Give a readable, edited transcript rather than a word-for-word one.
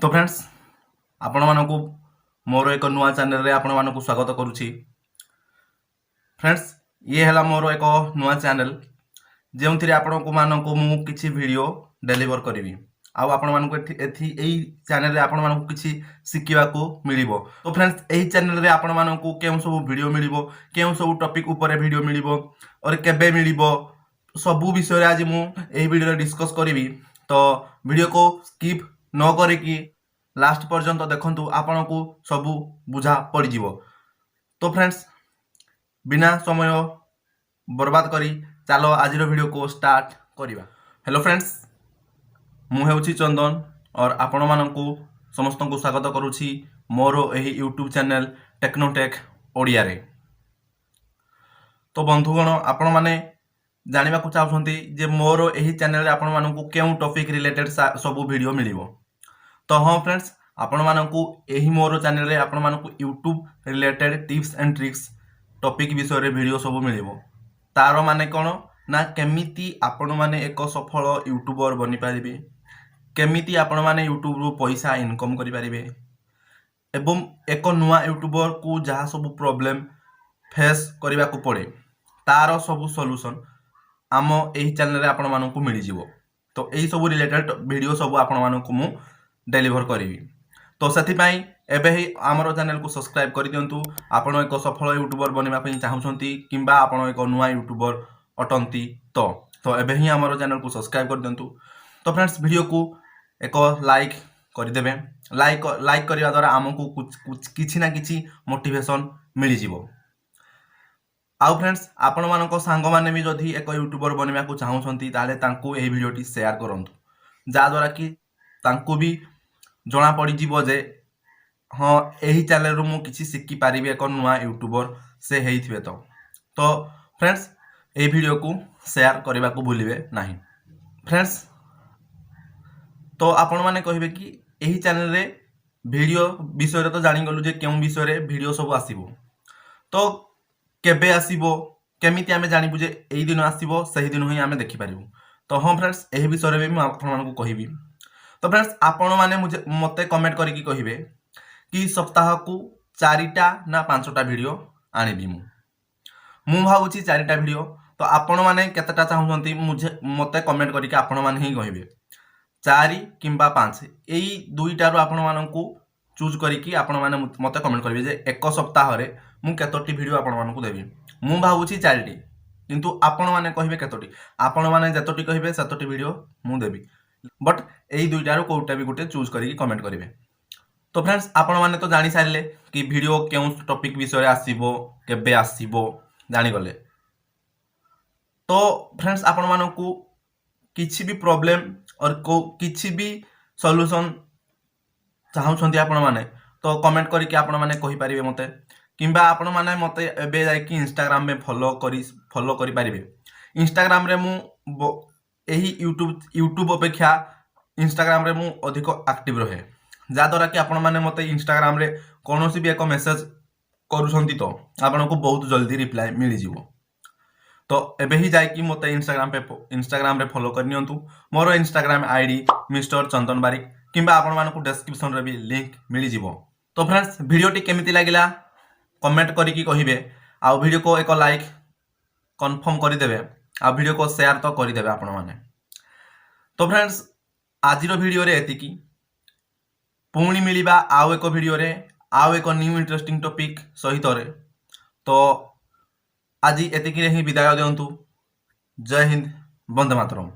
तो फ्रेंड्स आपण मानकु मोर एक नुआ चैनल रे आपण मानकु स्वागत करूची। फ्रेंड्स ये हला मोर एक नुआ चैनल जेउथिरे आपण मानकु मु किछि वीडियो डिलीवर करिवि आ आपण मानकु एथि एई चैनल रे आपण मानकु किछि सिखिबा को मिलिबो। तो फ्रेंड्स एई चैनल रे आपण मानकु केउ सब वीडियो मिलिबो, केउ सब टॉपिक ऊपर वीडियो मिलिबो और केबे मिलिबो सबु विषय रे आज मु एई वीडियो रे डिस्कस करिवि। तो वीडियो को स्किप न करिकि लास्ट पर्यंत देखंतु आपण को सबु बुझा पड़ जिवो। तो फ्रेंड्स बिना समय बर्बाद करी चलो आज वीडियो को स्टार्ट करिबा। हेलो फ्रेंड्स मु हेउची चंदन और आपण मानकु समस्त को स्वागत करूची मोर एही यूट्यूब चैनल टेक्नोटेक ओडिया रे। तो बंधुगण आपण माने जानिबा को चाहउछंती जे मोर एही चैनल रे आपण मानकु केउ टॉपिक रिलेटेड सब वीडियो मिलिबो। तो हाँ फ्रेंड्स आपण मानकु एही मोर चैनल रे आपण मानकु YouTube related tips and tricks topic विषय रे वीडियो सब मिलिबो। तार माने कोन ना केमिति आपण माने एक सफल यूट्यूबर बनि पारिबे, केमिति आपण माने यूट्यूब रो पैसा इनकम करि पारिबे एवं एक नुआ यूट्यूबर को जहा सब प्रॉब्लम फेस करबा को पड़े तार सब सॉल्यूशन आम एही चैनल रे आपण मानकु मिलि जिवो। तो एही सब रिलेटेड वीडियो सब आपण मानकु मु डिलीवर करिवि। तो सेति पई एबे ही हमरो चैनल को सब्सक्राइब कर दियंतु। आपण एक सफल यूट्यूबर बनिबा पई चाहउछंती किंबा आपण एक नुआ यूट्यूबर अटंती तो एबे ही हमरो चैनल को सब्सक्राइब कर दियंतु। तो फ्रेंड्स वीडियो को एक लाइक कर देबे। लाइक करिवा द्वारा हमकु कुछ किछि ना किछि मोटिवेशन मिलि जिवो। आउ फ्रेंड्स आपण मानको सांग माने भी जदि एक यूट्यूबर बनिबा को चाहउछंती ताले तांकु एही वीडियोटी शेयर करंतु जा द्वारा कि तांकु भी जना पड़ी जीवो जे हाँ एही चैनल रो मु किछि सिखि पारिबे एक नुआ यूट्यूबर से हेइथिबे। तो फ्रेंड्स ए वीडियो को शेयर करबा को भूलिबे नाही। फ्रेंड्स तो आपण माने कहिबे कि एही चैनल रे वीडियो विषय रे तो जानि गलु जे केउ विषय रे वीडियो सब आसीबो। तो केबे आसीबो केमिति आमे जानिबु जे एही दिन आसीबो सही दिन ही आमे देखि पारिबु। तो हाँ फ्रेंड्स एही विषय रे भी आपण मानकु कहिबी। तो फ्रेंड्स आपण माने मुझे मते कमेंट करिकि कहिबे कि सप्ताह को 4टा ना 5टा वीडियो आनिबी मु भाबुची 4टा वीडियो। तो आपण माने केतेटा चाहउछंती मुझे मते कमेंट करिकि आपण माने ही कहिबे 4 किंबा 5 एई दुईटा रो आपण मानकु चूज करिकि आपण माने मते कमेंट करिवे जे एक सप्ताह रे मु केतोटी वीडियो आपण मानकु देबी। मु भाबुची 4टी किंतु आपण माने कहिबे केतोटी, आपण माने जतोटी कहिबे सेतोटी वीडियो मु देबी। बट एई दुईटा रो कोउटा भी गुटे चूज करिकि कमेंट करिवे। तो फ्रेंड्स आपण माने तो जानि सारले कि वीडियो केउ टॉपिक विषय रे आसीबो केबे आसीबो जानि गले। तो फ्रेंड्स आपण मानकु किछि भी प्रॉब्लम और किछि भी सॉल्यूशन चाहउछंती आपण माने तो कमेंट करिकि आपण माने कहि परिबे मते किंबा आपण माने मते एबे जाय कि इंस्टाग्राम में फॉलो करि परिबे। इंस्टाग्राम रे मु एही यूट्यूब अपेक्षा इंस्टाग्राम रे मु अधिक एक्टिव रहे जा द्वारा कि आपण माने मते इंस्टाग्राम रे कोनोसी भी एक मेसेज करूछंती तो आपण को बहुत जल्दी रिप्लाई मिलि जिवो। तो एबे ही जाय कि मते इंस्टाग्राम रे फॉलो कर नियंतु। मोर इंस्टाग्राम आईडी मिस्टर चंदन बारिक किंबा आपण मानकु डिस्क्रिप्शन रे भी लिंक मिलि जिवो। तो फ्रेंड्स वीडियोटी केमिति लागिला कमेंट करिकि कहिबे आ वीडियो को एक लाइक कंफर्म करि देबे आ वीडियो को शेयर तो करि देबे आपण माने। तो फ्रेंड्स आज रो वीडियो रे एतिकी पुणी मिलिबा आउ एक वीडियो रे आउ एक न्यू इंटरेस्टिंग टॉपिक सहित रे। तो आज एतिकी रे ही विदाय दियंतु। जय हिंद, वंदे मातरम।